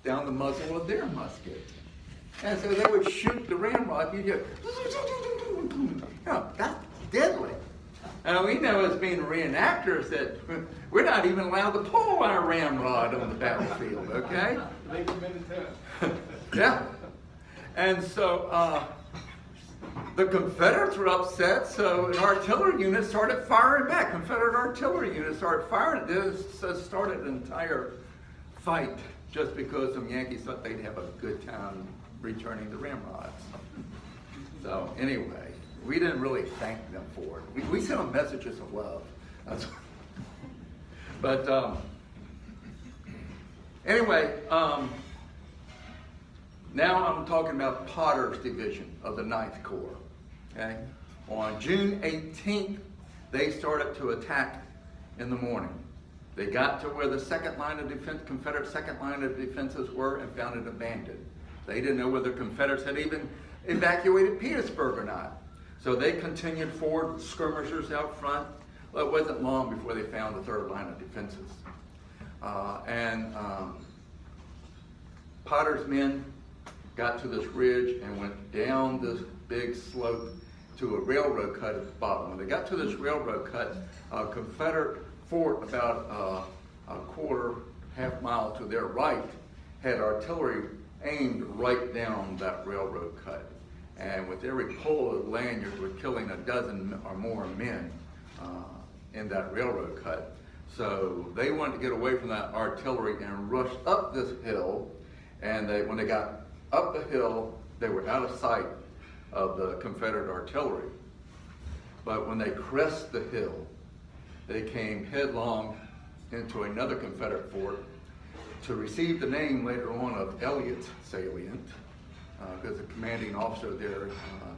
down the muzzle of their musket. And so they would shoot the ramrod. You hear, that's deadly. And we know as being reenactors that we're not even allowed to pull our ramrod on the battlefield, okay? They committed to it. Yeah. And so the Confederates were upset, so an artillery unit started firing back. Confederate artillery units started firing. This started an entire fight just because some Yankees thought they'd have a good time returning the ramrods. So anyway, we didn't really thank them for it. We sent them messages of love. But anyway, now I'm talking about Potter's division of the 9th Corps. Okay? On June 18th, they started to attack in the morning. They got to where the second line of defense, Confederate second line of defenses were, and found it abandoned. They didn't know whether Confederates had even evacuated Petersburg or not. So they continued forward with skirmishers out front. Well, it wasn't long before they found the third line of defenses. Potter's men got to this ridge and went down this big slope to a railroad cut at the bottom. When they got to this railroad cut, a Confederate fort about a half mile to their right had artillery aimed right down that railroad cut. And with every pull of the lanyard, we're killing a dozen or more men in that railroad cut. So they wanted to get away from that artillery and rush up this hill. And when they got up the hill, they were out of sight of the Confederate artillery. But when they crest the hill, they came headlong into another Confederate fort to receive the name later on of Elliott's Salient, because the commanding officer there,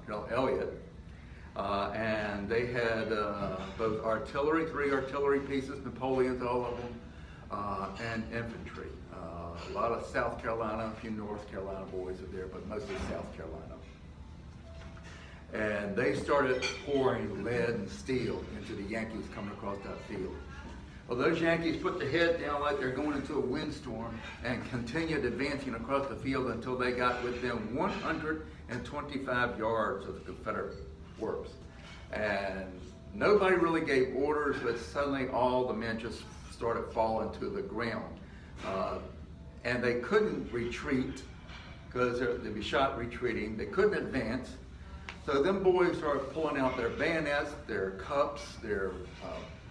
General Elliott, and they had both artillery, 3 artillery pieces, Napoleons, all of them, and infantry. A lot of South Carolina, a few North Carolina boys are there, but mostly South Carolina. And they started pouring lead and steel into the Yankees coming across that field. Well, those Yankees put the head down like they're going into a windstorm and continued advancing across the field until they got within 125 yards of the Confederate works. And nobody really gave orders, but suddenly all the men just started falling to the ground. And they couldn't retreat because they'd be shot retreating. They couldn't advance. So them boys started pulling out their bayonets, their cups, their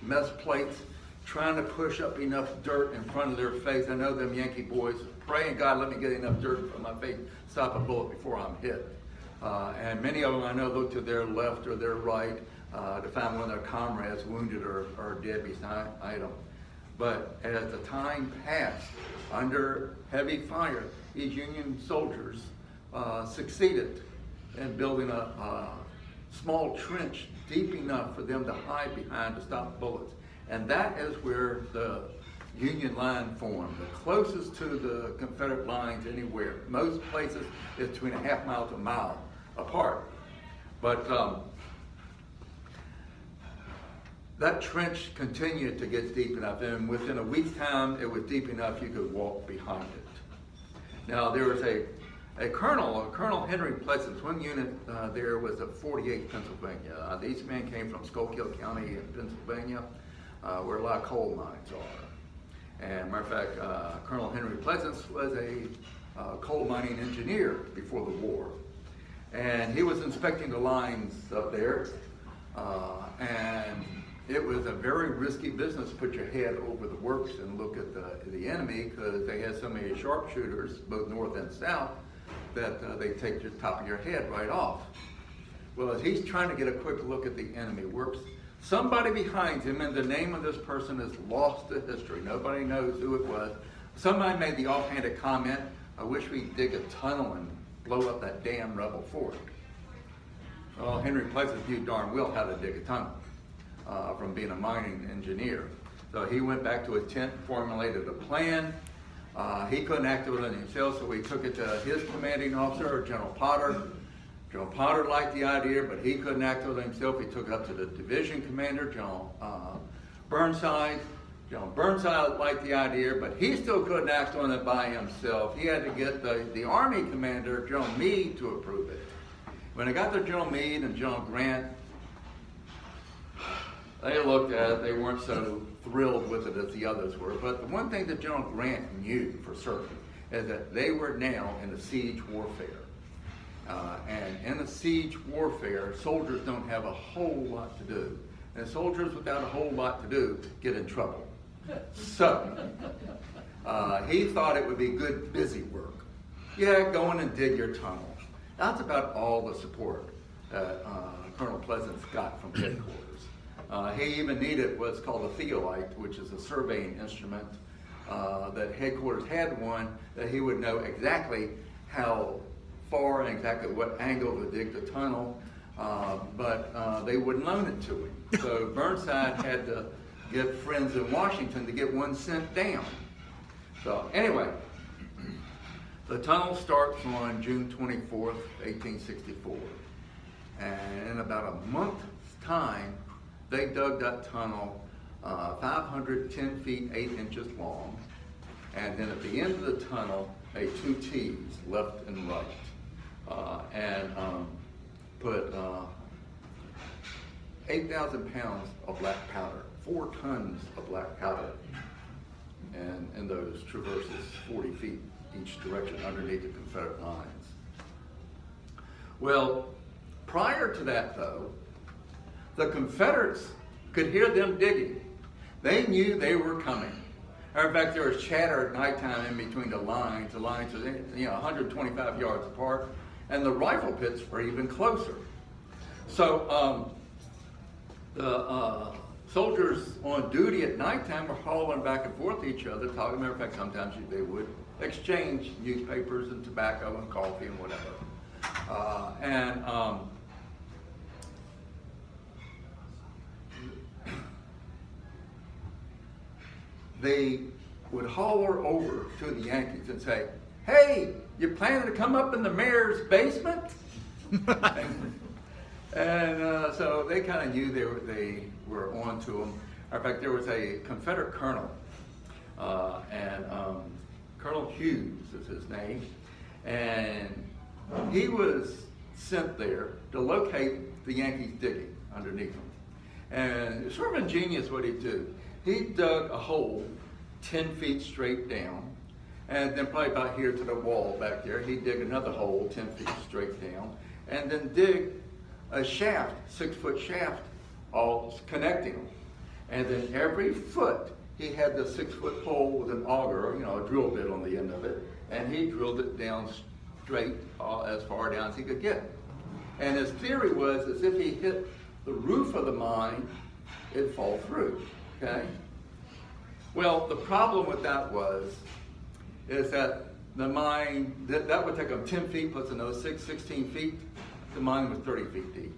mess plates, trying to push up enough dirt in front of their face. I know them Yankee boys praying, God, let me get enough dirt in front of my face, stop a bullet before I'm hit. And many of them I know looked to their left or their right to find one of their comrades wounded or dead beside them. But as the time passed, under heavy fire, these Union soldiers succeeded in building a small trench deep enough for them to hide behind to stop bullets. And that is where the Union line formed, the closest to the Confederate lines anywhere. Most places is between a half mile to a mile apart. But that trench continued to get deep enough, and within a week's time, it was deep enough you could walk behind it. Now, there was a Colonel Henry Pleasant's, one unit there was of 48th Pennsylvania. These men came from Schuylkill County in Pennsylvania, where a lot of coal mines are. And matter of fact, Colonel Henry Pleasant was a coal mining engineer before the war. And he was inspecting the lines up there, and it was a very risky business to put your head over the works and look at the enemy, because they had so many sharpshooters, both north and south, that they take the top of your head right off. Well, as he's trying to get a quick look at the enemy works, somebody behind him, and the name of this person is lost to history. Nobody knows who it was. Somebody made the offhanded comment, I wish we'd dig a tunnel and blow up that damn rebel fort. Well, Henry Pleasant knew darn well how to dig a tunnel from being a mining engineer. So he went back to his tent, formulated a plan. He couldn't activate it himself, so he took it to his commanding officer, General Potter. General Potter liked the idea, but he couldn't activate it himself. He took it up to the division commander, General Burnside. General Burnside liked the idea, but he still couldn't act on it by himself. He had to get the Army commander, General Meade, to approve it. When it got to General Meade and General Grant, they looked at it. They weren't so thrilled with it as the others were. But the one thing that General Grant knew for certain is that they were now in a siege warfare. And in a siege warfare, soldiers don't have a whole lot to do. And soldiers without a whole lot to do get in trouble. So, he thought it would be good busy work. Yeah, go in and dig your tunnel. That's about all the support that Colonel Pleasance got from headquarters. He even needed what's called a theolite, which is a surveying instrument that headquarters had one that he would know exactly how far and exactly what angle to dig the tunnel, but they wouldn't loan it to him. So Burnside had to get friends in Washington to get one sent down. So anyway, the tunnel starts on June 24th, 1864. And in about a month's time, they dug that tunnel 510 feet, 8 inches long. And then at the end of the tunnel, 2 T's, left and right. And put 8,000 pounds of black powder, 4 tons of black powder, and in those traverses 40 feet each direction underneath the Confederate lines. Well, prior to that though, the Confederates could hear them digging. They knew they were coming. In fact, there was chatter at nighttime in between the lines. The lines were 125 yards apart, and the rifle pits were even closer. So the soldiers on duty at nighttime were hauling back and forth to each other, talking. Matter of fact, sometimes they would exchange newspapers and tobacco and coffee and whatever. They would holler over to the Yankees and say, "Hey, you planning to come up in the mayor's basement?" and so they kind of knew they were on to them. In fact, there was a Confederate colonel, and Colonel Hughes is his name, and he was sent there to locate the Yankees digging underneath them. And it's sort of ingenious what he'd do. He dug a hole 10 feet straight down, and then probably about here to the wall back there, he'd dig another hole 10 feet straight down, and then dig a shaft, 6-foot shaft, all connecting them. And then every foot, he had the 6-foot hole with an auger, a drill bit on the end of it, and he drilled it down straight as far down as he could get. And his theory was, as if he hit the roof of the mine, it'd fall through. Okay? Well, the problem with that is that the mine, that would take them 10 feet plus another 16 feet. The mine was 30 feet deep.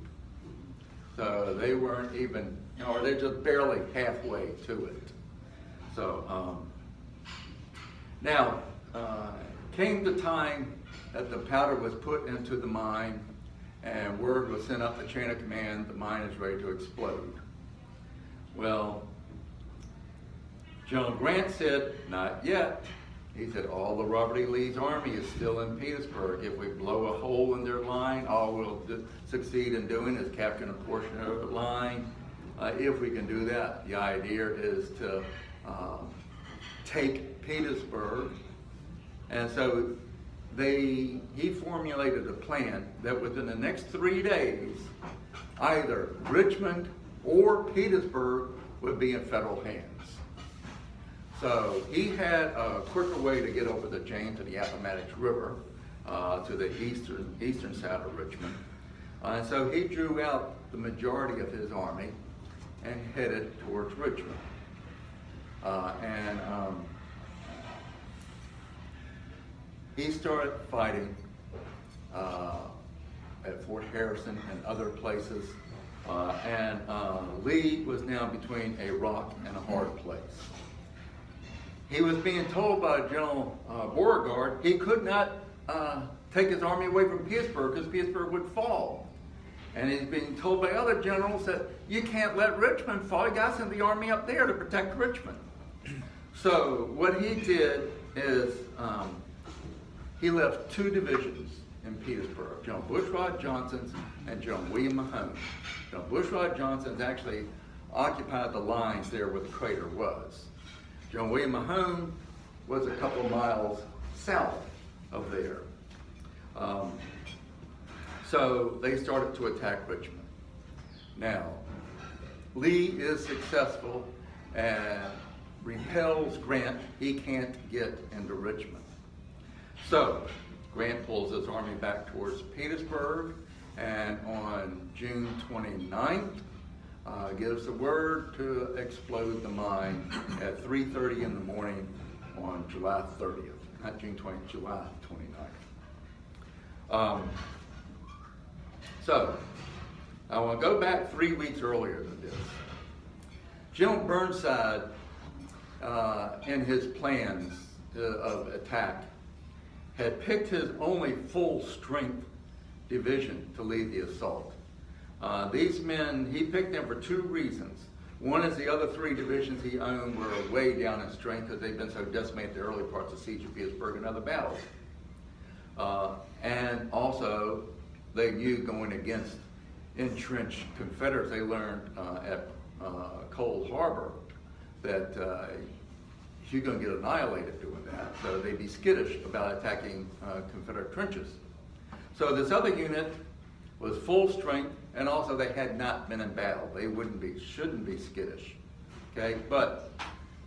So they weren't even, or they're just barely halfway to it. So now, came the time that the powder was put into the mine and word was sent up the chain of command, the mine is ready to explode. Well, General Grant said, not yet. He said, all the Robert E. Lee's army is still in Petersburg. If we blow a hole in their line, all we'll succeed in doing is capturing a portion of the line. If we can do that, the idea is to take Petersburg. And so he formulated a plan that within the next 3 days, either Richmond or Petersburg would be in federal hands. So he had a quicker way to get over the James and the Appomattox River to the eastern side of Richmond. And so he drew out the majority of his army and headed towards Richmond. He started fighting at Fort Harrison and other places. Lee was now between a rock and a hard place. He was being told by General Beauregard he could not take his army away from Petersburg because Petersburg would fall. And he's being told by other generals that you can't let Richmond fall. You got to send the army up there to protect Richmond. So what he did is he left 2 divisions in Petersburg, General Bushrod Johnson's and General William Mahone. General Bushrod Johnson's actually occupied the lines there where the crater was. General William Mahone was a couple miles south of there. So they started to attack Richmond. Now, Lee is successful and repels Grant. He can't get into Richmond. So Grant pulls his army back towards Petersburg, and on June 29th, gives the word to explode the mine at 3:30 in the morning on July 30th, not June 20th, July 29th. So I want to go back 3 weeks earlier than this. General Burnside, in his plans of attack, had picked his only full-strength division to lead the assault. These men, he picked them for 2 reasons. One is the other 3 divisions he owned were way down in strength because they'd been so decimated the early parts of the siege of Gettysburg and other battles. And also, they knew going against entrenched Confederates, they learned at Cold Harbor that you're going to get annihilated doing that. So they'd be skittish about attacking Confederate trenches. So this other unit was full strength, and also they had not been in battle. They shouldn't be skittish. Okay, but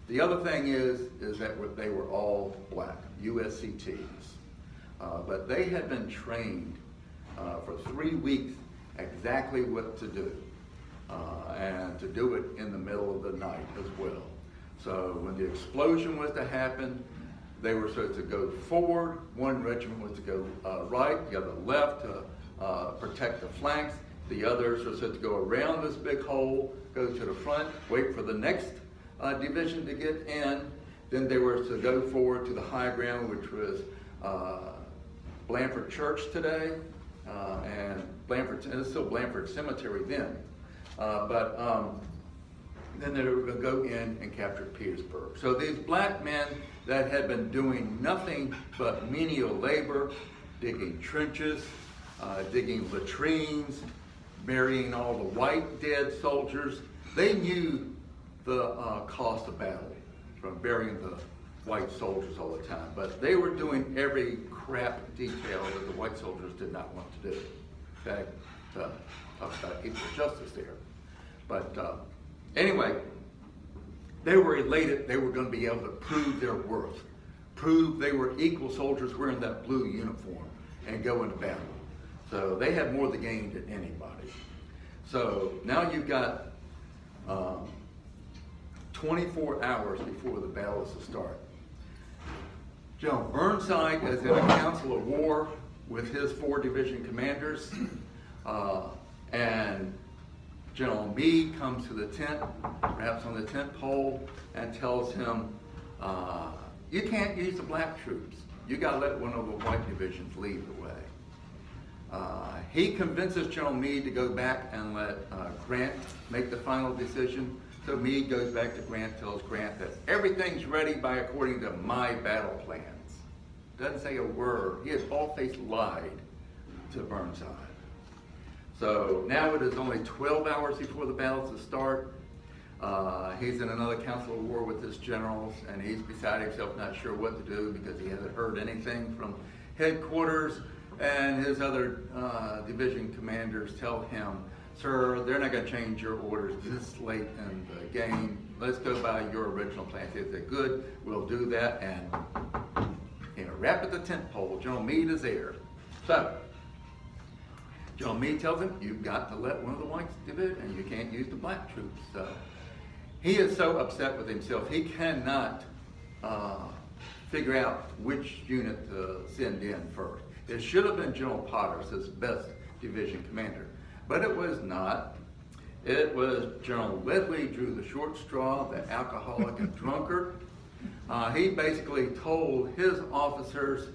the other thing is that they were all black, USCTs. But they had been trained for 3 weeks exactly what to do, and to do it in the middle of the night as well. So when the explosion was to happen, they were supposed to go forward. One regiment was to go right, the other left to protect the flanks. The others were supposed to go around this big hole, go to the front, wait for the next division to get in. Then they were to go forward to the high ground, which was Blandford Church today, and Blandford, and it's still Blandford Cemetery then. Then they were going to go in and capture Petersburg. So these black men that had been doing nothing but menial labor, digging trenches, digging latrines, burying all the white dead soldiers, they knew the cost of battle from burying the white soldiers all the time. But they were doing every crap detail that the white soldiers did not want to do. Okay? Talk about equal justice there. But anyway, they were elated they were going to be able to prove their worth, prove they were equal soldiers wearing that blue uniform and go into battle. So they had more to gain than anybody. So now you've got 24 hours before the battle is to start. General Burnside is in a council of war with his 4 division commanders, and General Meade comes to the tent, perhaps on the tent pole, and tells him, you can't use the black troops. You got to let one of the white divisions lead the way. He convinces General Meade to go back and let Grant make the final decision. So Meade goes back to Grant, tells Grant that everything's ready according to my battle plans. Doesn't say a word. He had bald-faced lied to Burnside. So now it is only 12 hours before the battle to start. He's in another council of war with his generals, and he's beside himself, not sure what to do because he hasn't heard anything from headquarters. And his other division commanders tell him, sir, they're not going to change your orders this late in the game. Let's go by your original plan. They say, good, we'll do that. And rap at the tent pole. General Meade is there. So General Meade tells him, you've got to let one of the whites division, and you can't use the black troops. So he is so upset with himself, he cannot figure out which unit to send in first. It should have been General Potter's, his best division commander, but it was not. It was General Ledlie drew the short straw, the alcoholic and drunkard. He basically told his officers,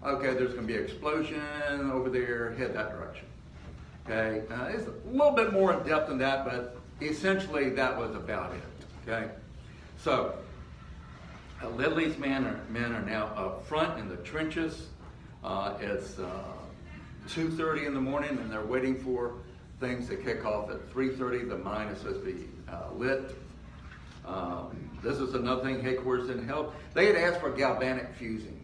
okay, there's going to be an explosion over there, head that direction. Okay, it's a little bit more in depth than that, but essentially that was about it. Okay, so Ledley's men are now up front in the trenches. It's 2:30 in the morning, and they're waiting for things to kick off at 3:30. The mine is supposed to be lit. This is another thing headquarters didn't help. They had asked for galvanic fusing,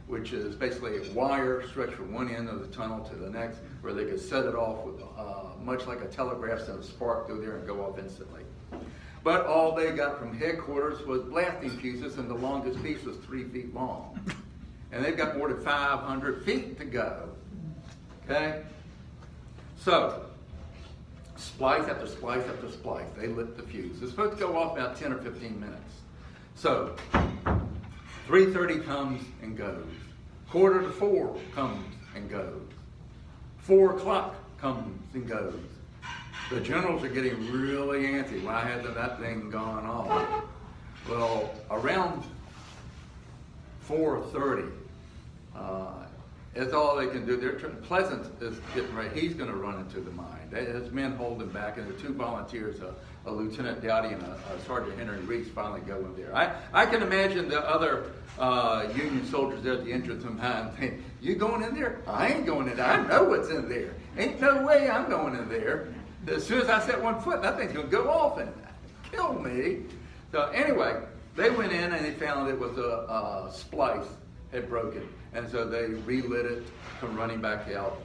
which is basically a wire stretched from one end of the tunnel to the next, where they could set it off with much like a telegraph, send a spark through there and go off instantly. But all they got from headquarters was blasting fuses, and the longest piece was 3 feet long. And they've got more than 500 feet to go. Okay? So, splice after splice after splice, they lit the fuse. It's supposed to go off about 10 or 15 minutes. So, 3:30 comes and goes. 3:45 comes and goes. 4 o'clock comes and goes. The generals are getting really antsy. Why hasn't that thing gone off? Well, around 4:30, it's all they can do. Pleasant is getting ready. He's going to run into the mine. His men hold him back, and the 2 volunteers, a Lieutenant Dowdy and a Sergeant Henry Reese, finally go in there. I can imagine the other Union soldiers there at the entrance of the mine saying, "You going in there? I ain't going in there. I know what's in there. Ain't no way I'm going in there. As soon as I set one foot, that thing's going to go off and kill me." So anyway, they went in and they found it was a splice had broken. And so they relit it, come running back out.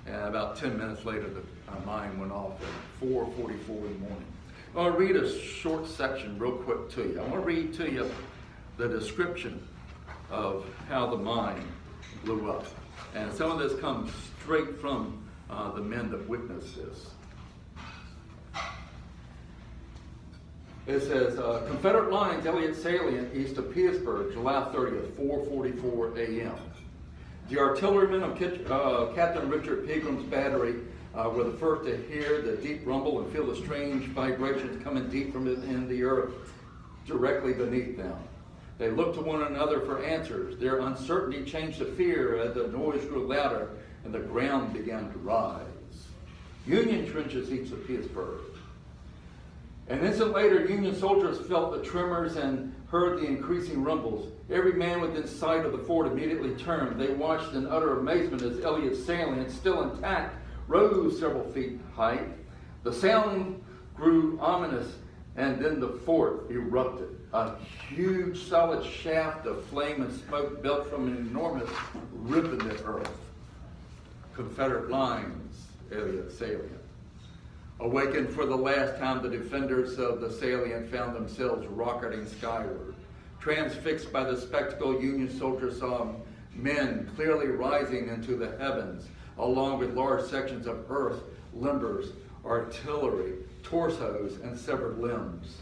And about 10 minutes later, the mine went off at 4:44 in the morning. I'll read a short section real quick to you. I want to read to you the description of how the mine blew up. And some of this comes straight from the men that witnessed this. It says, Confederate lines, Elliott Salient, east of Petersburg, July 30th, 4:44 a.m. The artillerymen of Captain Richard Pegram's battery were the first to hear the deep rumble and feel the strange vibrations coming deep from within the earth directly beneath them. They looked to one another for answers. Their uncertainty changed to fear as the noise grew louder and the ground began to rise. Union trenches east of Petersburg. An instant later, Union soldiers felt the tremors and heard the increasing rumbles. Every man within sight of the fort immediately turned. They watched in utter amazement as Elliott's salient, still intact, rose several feet height. The sound grew ominous, and then the fort erupted. A huge solid shaft of flame and smoke built from an enormous rip in the earth. Confederate lines, Elliott salient. Awakened for the last time, the defenders of the salient found themselves rocketing skyward. Transfixed by the spectacle, Union soldiers saw men clearly rising into the heavens, along with large sections of earth, limbers, artillery, torsos, and severed limbs.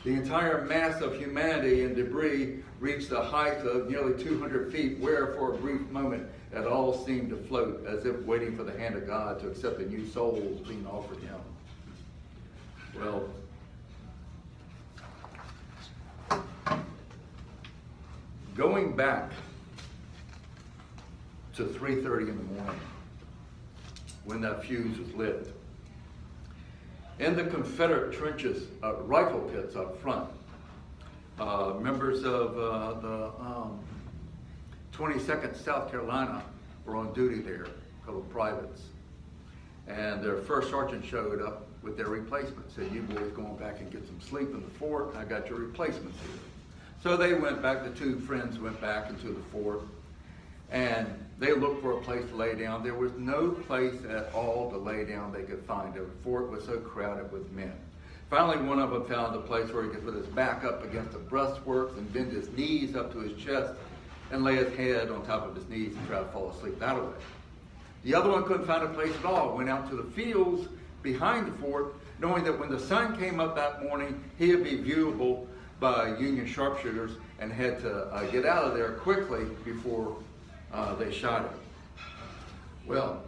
The entire mass of humanity and debris reached a height of nearly 200 feet, where for a brief moment it all seemed to float, as if waiting for the hand of God to accept the new souls being offered him. Well, going back to 3:30 in the morning, when that fuse was lit, in the Confederate trenches, rifle pits up front, members of the 22nd South Carolina were on duty there, a couple of privates. And their first sergeant showed up with their replacement, said, "You boys going back and get some sleep in the fort, I got your replacements here." So they went back, the 2 friends went back into the fort, and they looked for a place to lay down. There was no place at all to lay down they could find. The fort was so crowded with men. Finally, one of them found a place where he could put his back up against the breastworks and bend his knees up to his chest and lay his head on top of his knees and try to fall asleep that way. The other one couldn't find a place at all, went out to the fields behind the fort, knowing that when the sun came up that morning, he would be viewable by Union sharpshooters, and had to get out of there quickly before they shot him. Well,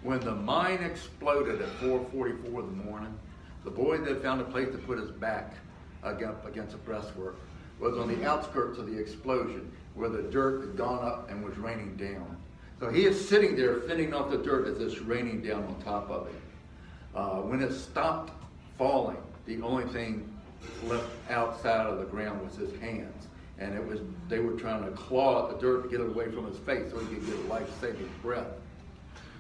when the mine exploded at 4:44 in the morning, the boy that found a place to put his back against the breastwork was on the outskirts of the explosion, where the dirt had gone up and was raining down. So he is sitting there fending off the dirt as it's raining down on top of him. When it stopped falling, the only thing left outside of the ground was his hands. and they were trying to claw at the dirt to get it away from his face so he could get a life-saving breath.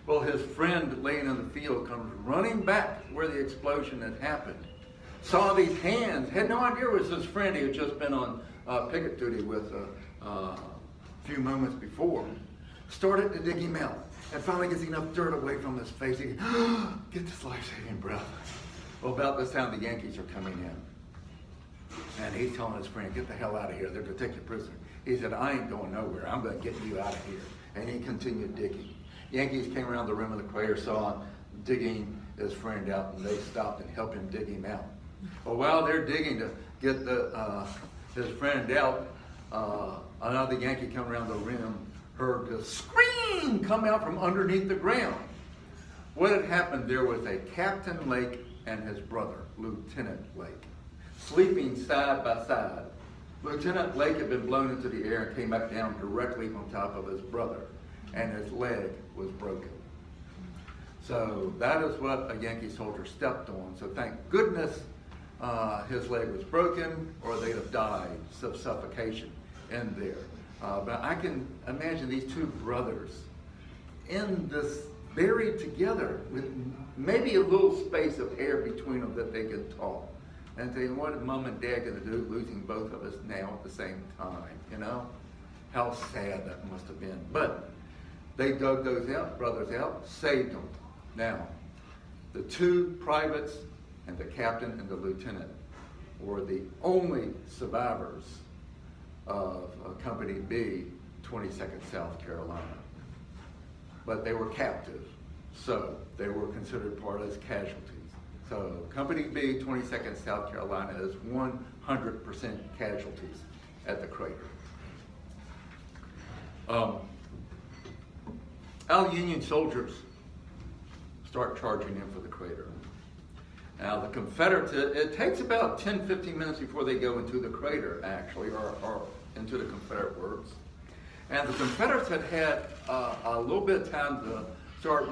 Well, his friend laying in the field comes running back where the explosion had happened, saw these hands, had no idea it was his friend he had just been on picket duty with a few moments before, started to dig him out, and finally gets enough dirt away from his face, he can get this life-saving breath. Well, about this time the Yankees are coming in, and he's telling his friend, get the hell out of here, they're going to take you prisoner. He said, I ain't going nowhere, I'm going to get you out of here. And he continued digging. Yankees came around the rim of the crater, saw him digging his friend out, and they stopped and helped him dig him out. Well, while they're digging to get his friend out, another Yankee coming around the rim heard the scream come out from underneath the ground. What had happened, there was a Captain Lake and his brother, Lieutenant Lake, sleeping side by side. Lieutenant Lake had been blown into the air and came back down directly on top of his brother, and his leg was broken. So that is what a Yankee soldier stepped on. So thank goodness his leg was broken, or they'd have died of suffocation in there. But I can imagine these two brothers in this, buried together with maybe a little space of air between them that they could talk. And saying, what is Mom and Dad going to do losing both of us now at the same time, you know? How sad that must have been. But they dug those brothers out, saved them. Now, the two privates and the captain and the lieutenant were the only survivors of Company B, 22nd South Carolina. But they were captive, so they were considered part as casualties. So Company B, 22nd South Carolina is 100% casualties at the crater. Our Union soldiers start charging in for the crater. Now the Confederates, it takes about 10-15 minutes before they go into the crater, actually, or into the Confederate works. And the Confederates had a little bit of time to start